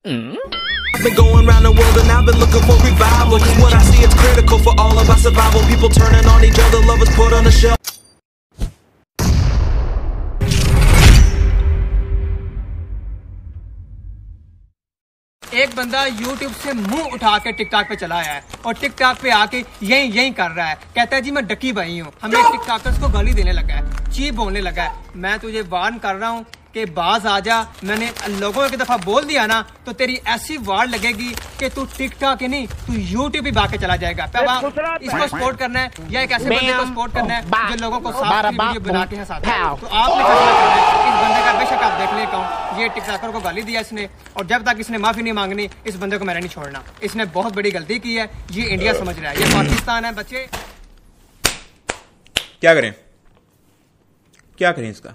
Been going around the world and I've been looking for revival. Cause what I see it's critical for all of our survival. People turning on each other, lovers put on the shelf. एक बंदा YouTube से मुंह उठा के TikTok पे चला आया है और टिकटॉक पे आके यही कर रहा है। कहता है जी मैं डकी भाई हूँ। हमें टिकटॉकर्स को गाली देने लगा है, चीप बोलने लगा है। मैं तुझे वार्न कर रहा हूँ कि बाज आ जा। मैंने लोगों की दफा बोल दिया ना तो तेरी ऐसी वार लगेगी कि तू टिकटॉक ही नहीं तू यूट्यूब भी भाग के चला जाएगा। इसको सपोर्ट करना है या एक ऐसे बंदे को सपोर्ट करना है जो लोगों को साफ वीडियो बना के हंसाता है। तो आपने फैसला करना है। इस बंदे का बेशक आप देख ले कहूँ ये टिकटॉकर को गाली दिया इसने और जब तक इसने माफी नहीं मांगनी इस बंदे को मैंने नहीं छोड़ना। इसने बहुत बड़ी गलती की है। ये इंडिया समझ रहा है, ये पाकिस्तान है। बच्चे क्या करें इसका?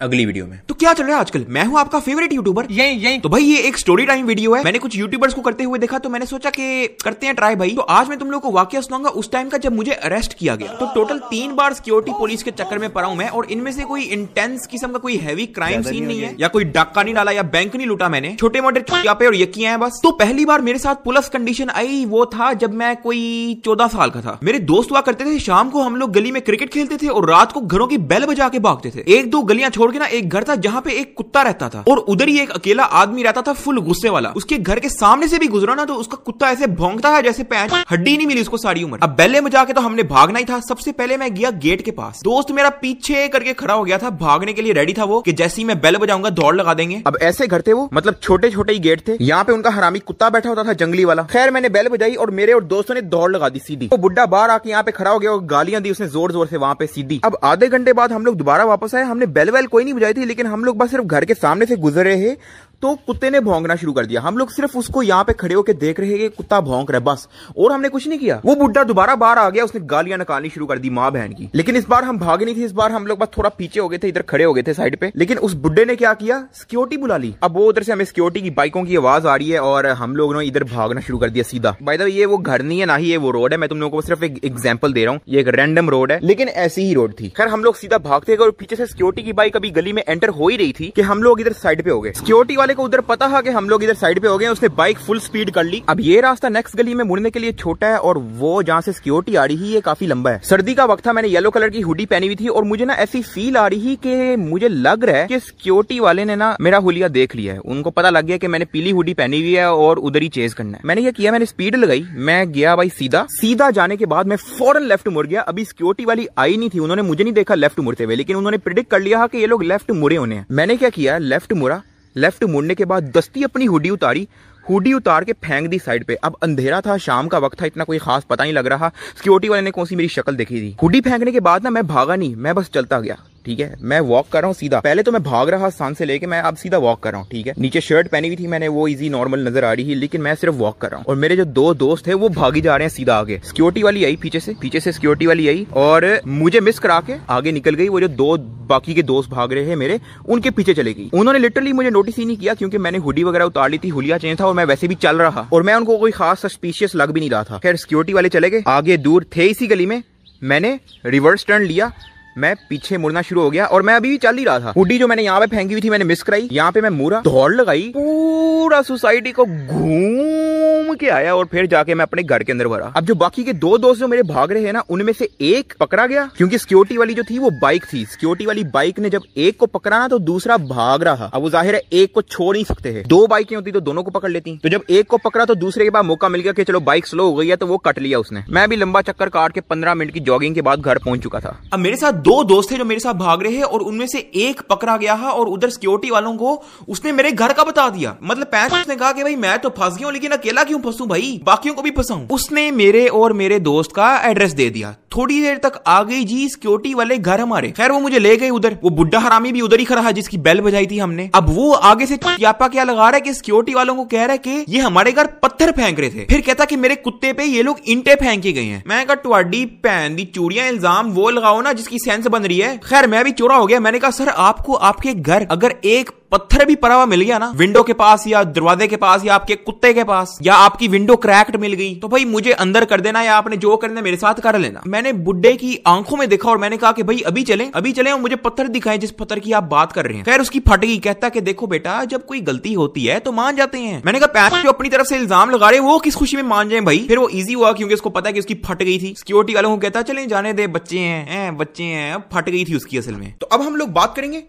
अगली वीडियो में। तो क्या चल रहा है आजकल? मैं हूं आपका फेवरेट यूट्यूबर यही। तो भाई ये एक स्टोरी टाइम वीडियो है। मैंने कुछ यूट्यूबर्स को करते हुए देखा तो मैंने सोचा कि करते हैं ट्राई भाई। तो आज मैं तुम लोगों को वाकया सुनाऊंगा उस टाइम का जब मुझे अरेस्ट किया गया। तो टोटल 3 बार सिक्योरिटी पुलिस के चक्कर में पड़ा हूं मैं और इनमें से कोई इंटेंस किस्म का कोई हैवी क्राइम सीन नहीं है या कोई डाका नहीं डाला या बैंक नहीं लूटा मैंने। छोटे मोटे चुटियापे और यकियां हैं बस। तो पहली बार मेरे साथ पुलिस कंडीशन आई वो था जब मैं कोई 14 साल का था। मेरे दोस्त हुआ करते थे, शाम को हम लोग गली में क्रिकेट खेलते थे और रात को घरों की बेल बजा के भागते थे। 1-2 गलियां छोड़ के ना एक घर था जहां पे एक कुत्ता रहता था और उधर ही एक अकेला आदमी रहता था फुल गुस्से वाला। उसके घर के सामने से भी गुजरा ना तो उसका कुत्ता ऐसे भौंकता है जैसे पैंच हड्डी नहीं मिली उसको सारी उम्र। अब बेले बजा के तो हमने भागना ही था। सबसे पहले मैं गया गेट के पास। दोस्त मेरा पीछे करके खड़ा हो गया था, भागने के लिए रेडी था वो कि जैसे ही मैं बेल बजाऊंगा दौड़ लगा देंगे। अब ऐसे घर थे वो, मतलब छोटे छोटे ही गेट थे। यहाँ पे उनका हरामी कुत्ता बैठा होता था जंगली वाला। खैर मैंने बेल बजाई और मेरे और दोस्तों ने दौड़ लगा दी सीधी। वो बुड्ढा बाहर आके यहाँ पे खड़ा हो गया और गालियां दी उसने जोर जोर से वहां पे सीधी। अब आधे घंटे बाद हम लोग दोबारा वापस आए। हमने बेल वेल कोई नहीं बजाई थी लेकिन हम लोग बस सिर्फ घर के सामने से गुजर रहे हैं तो कुत्ते ने भौंकना शुरू कर दिया। हम लोग सिर्फ उसको यहाँ पे खड़े होकर देख रहे हैं कि कुत्ता भौंक रहा है बस, और हमने कुछ नहीं किया। वो बुड्ढा दोबारा बाहर आ गया, उसने गालियां निकालनी शुरू कर दी माँ बहन की। लेकिन इस बार हम भागे नहीं थे, इस बार हम लोग बस थोड़ा पीछे हो गए थे, इधर खड़े हो गए थे साइड पे। लेकिन उस बुड्ढे ने क्या किया, सिक्योरिटी बुला ली। अब वो उधर से हमें सिक्योरिटी की बाइकों की आवाज आ रही है और हम लोगों ने इधर भागना शुरू कर दिया सीधा। बाय द वे ये वो घर नहीं है ना ही ये वो रोड है, मैं तुम लोगों को सिर्फ एक एग्जाम्पल दे रहा हूँ। ये एक रैंडम रोड है लेकिन ऐसी ही रोड थी। खैर हम लोग सीधा भागते गए और पीछे से सिक्योरिटी की बाइक अभी गली में एंटर हो ही रही थी कि हम लोग इधर साइड पे हो गए। सिक्योरिटी वाले को उधर पता है कि हम लोग इधर साइड पे हो गए, उसने बाइक फुल स्पीड कर ली। अब ये रास्ता नेक्स्ट गली में मुड़ने के लिए छोटा है और वो जहाँ से सिक्योरिटी आ रही है ये काफी लंबा है। सर्दी का वक्त था, मैंने येलो कलर की हुडी पहनी हुई थी और मुझे ना ऐसी फील आ रही कि मुझे लग रहा है कि सिक्योरिटी वाले ने ना मेरा हुलिया देख लिया है। उनको पता लग गया कि मैंने पीली हुडी पहनी हुई है और उधर ही चेज करना है। मैंने ये किया, मैंने स्पीड लगाई, मैं गया भाई सीधा जाने के बाद मैं फौरन लेफ्ट मुड़ गया। अभी सिक्योरिटी वाली आई नहीं थी, उन्होंने मुझे नहीं देखा लेफ्ट मुड़ते हुए, लेकिन उन्होंने प्रेडिक्ट कर लिया कि ये लोग लेफ्ट मुड़े होने हैं। मैंने क्या किया, लेफ्ट मुड़ा। लेफ्ट मुड़ने के बाद दस्ती अपनी हुडी उतारी, हुडी उतार के फेंक दी साइड पे। अब अंधेरा था, शाम का वक्त था, इतना कोई खास पता नहीं लग रहा। सिक्योरिटी वाले ने कौन सी मेरी शक्ल देखी थी। हुडी फेंकने के बाद ना मैं भागा नहीं, मैं बस चलता गया। ठीक है, मैं वॉक कर रहा हूँ सीधा। पहले तो मैं भाग रहा स्थान से लेके मैं अब सीधा वॉक कर रहा हूँ। ठीक है, नीचे शर्ट पहनी हुई थी मैंने, वो इजी नॉर्मल नजर आ रही है, लेकिन मैं सिर्फ वॉक कर रहा हूँ। और मेरे जो 2 दोस्त थे वो भागी जा रहे हैं सीधा आगे। सिक्योरिटी वाली आई पीछे से सिक्योरिटी वाली आई और मुझे मिस करा के आगे निकल गई। वो जो 2 बाकी के दोस्त भाग रहे हैं मेरे, उनके पीछे चले गई। उन्होंने लिटरली मुझे नोटिस ही नहीं किया क्योंकि मैंने हुडी वगैरह उतार ली थी, हुलिया चेंज था और मैं वैसे भी चल रहा और मैं उनको कोई खास सस्पिशियस लग भी नहीं रहा था। खैर सिक्योरिटी वाले चले गए, आगे दूर थे इसी गली में। मैंने रिवर्स टर्न लिया, मैं पीछे मुड़ना शुरू हो गया और मैं अभी भी चल ही रहा था। हुडी जो मैंने यहाँ पे फेंकी हुई थी मैंने मिस कराई, यहाँ पे मैं मुड़ा, दौड़ लगाई, पूरा सोसाइटी को घूम के आया और फिर जाके मैं अपने घर के अंदर भरा। अब जो बाकी के 2 दोस्त जो मेरे भाग रहे हैं ना, उनमें से एक पकड़ा गया क्योंकि सिक्योरिटी वाली जो थी वो बाइक थी। सिक्योरिटी वाली बाइक ने जब एक को पकड़ा ना तो दूसरा भाग रहा। अब वो जाहिर है एक को छोड़ नहीं सकते हैं, 2 बाइकें होती तो दोनों को पकड़ लेती। तो जब एक को पकड़ा तो दूसरे के बाद मौका मिल गया कि चलो बाइक स्लो हो गई है तो वो कट लिया उसने। मैं भी लंबा चक्कर काट के 15 मिनट की जॉगिंग के बाद घर पहुंच चुका था। अब मेरे साथ 2 दोस्त थे जो मेरे साथ भाग रहे हैं और उनमें से एक पकड़ा गया है और उधर सिक्योरिटी वालों को उसने मेरे घर का बता दिया। मतलब पैंच उसने कहा कि भाई मैं तो फंस गया हूं लेकिन अकेला क्यों फंसूं भाई, बाकियों को भी फंसाऊं। उसने मेरे और मेरे दोस्त का एड्रेस दे दिया। थोड़ी देर तक आ गई जी सिक्योरिटी वाले घर हमारे। खैर वो मुझे ले गए उधर। वो बुड्ढा हरामी भी उधर ही खड़ा है जिसकी बेल बजाई थी हमने। अब वो आगे से यापा क्या लगा रहा है कि सिक्योरिटी वालों को कह रहा है कि ये हमारे घर पत्थर फेंक रहे थे, फिर कहता कि मेरे कुत्ते पे ये लोग ईंटें फेंक के गए हैं। मैं कहा तुहाडी भैन दी चूड़ियां इल्जाम वो लगाओ ना जिसकी सेंस बन रही है। खैर मैं भी चोरा हो गया। मैंने कहा सर आपको आपके घर अगर एक पत्थर भी पड़ा हुआ मिल गया ना विंडो के पास या दरवाजे के पास या आपके कुत्ते के पास या आपकी विंडो क्रैक्ड मिल गई तो भाई मुझे अंदर कर देना या आपने जो करना मेरे साथ कर लेना। मैंने बुड्ढे की आंखों में देखा और मैंने कहा कि भाई अभी चलें और मुझे पत्थर दिखाएं जिस पत्थर की आप बात कर रहे हैं। खैर उसकी फट गई, कहता कि देखो बेटा जब कोई गलती होती है तो मान जाते हैं। मैंने कहा पैर जो अपनी तरफ से इल्जाम लगा रहे वो किस खुशी में मान जाए भाई। फिर वो इजी हुआ क्योंकि उसको पता है कि उसकी फट गई थी। सिक्योरिटी वालों को कहता चले जाने दे, बच्चे हैं, फट गई थी उसकी असल में। तो अब हम लोग बात करेंगे,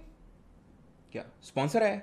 क्या स्पॉन्सर है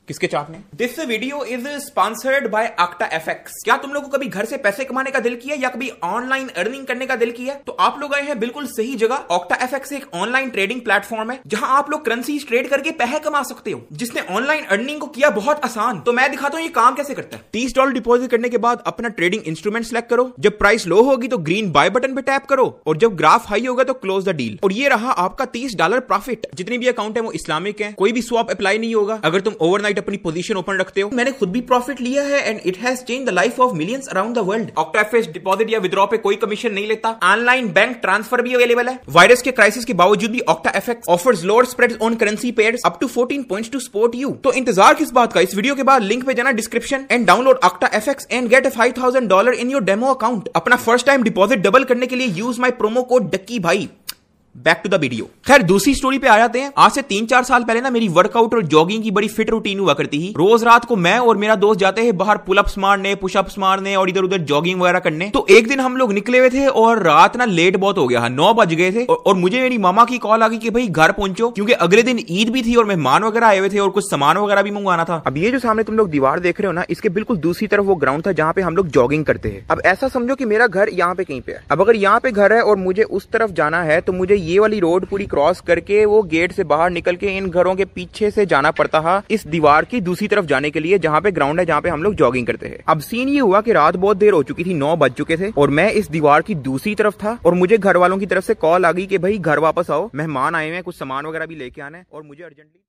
किसके चाटने? This video is sponsored by OctaFX. क्या तुम लोगों को कभी घर से पैसे कमाने का दिल किया या कभी ऑनलाइन अर्निंग करने का दिल किया? तो आप लोग आए हैं बिल्कुल सही जगह। ऑक्टा एफएक्स एक ऑनलाइन ट्रेडिंग प्लेटफॉर्म है जहां आप लोग करेंसी ट्रेड करके पैसे कमा सकते हो, जिसने ऑनलाइन अर्निंग को किया बहुत आसान। तो मैं दिखाता हूं ये काम कैसे करता है। $30 डिपॉजिट करने के बाद अपना ट्रेडिंग इंस्ट्रूमेंट सेलेक्ट करो। जब प्राइस लो होगी तो ग्रीन बाय बटन पे टैप करो और जब ग्राफ हाई होगा तो क्लोज द डील। और ये रहा आपका $30 प्रॉफिट। जितनी भी अकाउंट है वो इस्लामिक है, कोई भी स्वैप अप्लाई नहीं होगा अगर तुम ओवरनाइट अपनी पोजीशन ओपन रखते हो। मैंने खुद भी प्रॉफिट लिया है and it has changed the life of millions around the world. Octa FX deposit या विड्रॉ पे कोई कमीशन नहीं लेता। ऑनलाइन बैंक ट्रांसफर भी अवेलेबल है। वायरस के क्राइसिस के बावजूद भी Octa FX offers lower spreads on currency pairs up to 14 points to support you. तो इंतजार किस बात का? इस वीडियो के बाद लिंक पे जाना description and download OctaFX and get $5,000 in your demo account. अपना फर्स्ट टाइम डिपॉजिट डबल करने के लिए use my promo code Ducky Bhai. Back to the video. खैर दूसरी स्टोरी पे आ जाते हैं। आज से 3-4 साल पहले ना मेरी वर्कआउट और जॉगिंग की बड़ी फिट रूटीन हुआ करती थी। रोज रात को मैं और मेरा दोस्त जाते हैं बाहर पुलअप्स मारने, पुशअप्स मारने और इधर उधर जॉगिंग वगैरह करने। तो एक दिन हम लोग निकले हुए थे और रात ना लेट बहुत हो गया, 9 बज गए थे और मुझे मेरी मामा की कॉल आ गई कि भाई घर पहुंचो क्योंकि अगले दिन ईद भी थी और मेहमान वगैरह आए हुए थे और कुछ सामान वगैरह भी मंगवाना था। अब ये जो सामने तुम लोग दीवार देख रहे हो ना, इसके बिल्कुल दूसरी तरफ वो ग्राउंड था जहाँ पे हम लोग जॉगिंग करते हैं। अब ऐसा समझो कि मेरा घर यहाँ पे कहीं पे है। अब अगर यहाँ पे घर है और मुझे उस तरफ जाना है तो मुझे ये वाली रोड पूरी क्रॉस करके वो गेट से बाहर निकल के इन घरों के पीछे से जाना पड़ता है इस दीवार की दूसरी तरफ जाने के लिए जहाँ पे ग्राउंड है जहाँ पे हम लोग जॉगिंग करते हैं। अब सीन ये हुआ कि रात बहुत देर हो चुकी थी, 9 बज चुके थे और मैं इस दीवार की दूसरी तरफ था और मुझे घर वालों की तरफ से कॉल आ गई कि भाई घर वापस आओ, मेहमान आए हुए हैं, कुछ सामान वगैरह भी लेके आना है और मुझे अर्जेंटली